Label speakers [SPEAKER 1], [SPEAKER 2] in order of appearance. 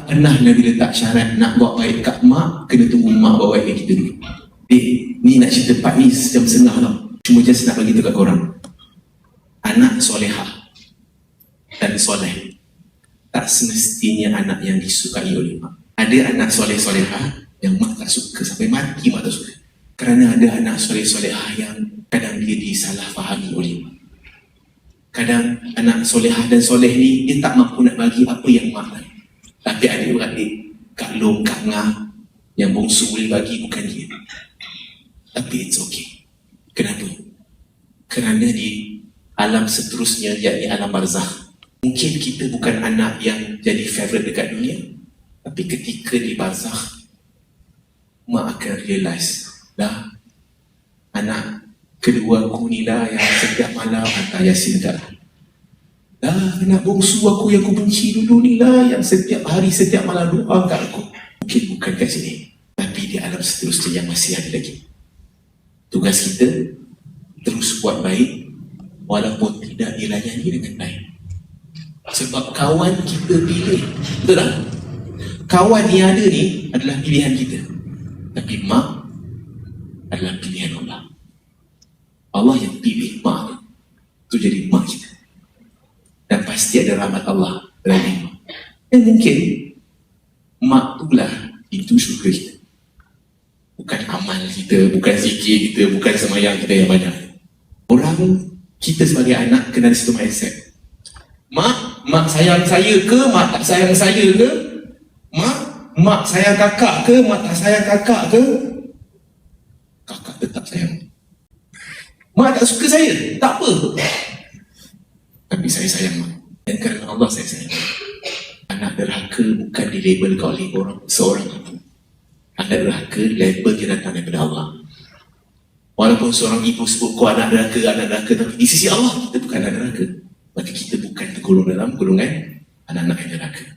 [SPEAKER 1] tak pernah Nabi letak syarat nak buat baik kat mak, kena tunggu mak buat baik kat kita dulu. Ni nak cerita part ni sejam setengah tau. Cuma just nak bagi tahu kat korang. Anak solehah dan soleh tak semestinya anak yang disukai oleh mak. Ada anak soleh-solehah yang mak tak suka, sampai mati mak tak suka. Kerana ada anak soleh-solehah yang kadang dia disalah fahami oleh mak. Kadang anak solehah dan soleh ni dia tak mampu nak bagi apa yang mak nak. Tapi adik-beradik, Kak Long, Kak Ngah, yang bongsu boleh bagi bukan dia. Tapi it's okay. Kenapa? Kerana di alam seterusnya, yakni alam barzakh, mungkin kita bukan anak yang jadi favourite dekat dunia, tapi ketika di barzakh, mak akan realise, dah, anak kedua aku ni lah yang setiap malam hantar Yasin kat aku. Dah, anak bongsu aku yang aku benci dulu ni lah yang setiap hari, setiap malam doa kat aku. Mungkin bukan kat sini, tapi di alam seterusnya yang masih ada lagi. Tugas kita terus buat baik walaupun tidak dilayani dengan baik. Sebab kawan kita pilih, betul tak? Kawan yang ada ni adalah pilihan kita, tapi mak adalah pilihan Allah. Allah yang pilih mak tu jadi mak kita, dan pasti ada rahmat Allah dalam mak. Dan mungkin mak tu lah itu syurga kita, bukan amal kita, bukan zikir kita, bukan semayang kita yang banyak. Orang kita sebagai anak kena ada satu mindset. Mak sayang saya ke, mak tak sayang saya ke? Mak sayang kakak ke, mak tak sayang kakak ke? Kakak tetap sayang. Mak tak suka saya, tak apa, tapi saya sayang mak. Dan kerana Allah saya sayang. Anak derhaka bukan dilabelkan oleh seorang ibu. Anak derhaka label dia datang daripada Allah. Walaupun seorang ibu sebut kau anak derhaka, tapi di sisi Allah kita bukan anak derhaka. Maka kita bukan tergolong dalam golongan anak-anak yang derhaka.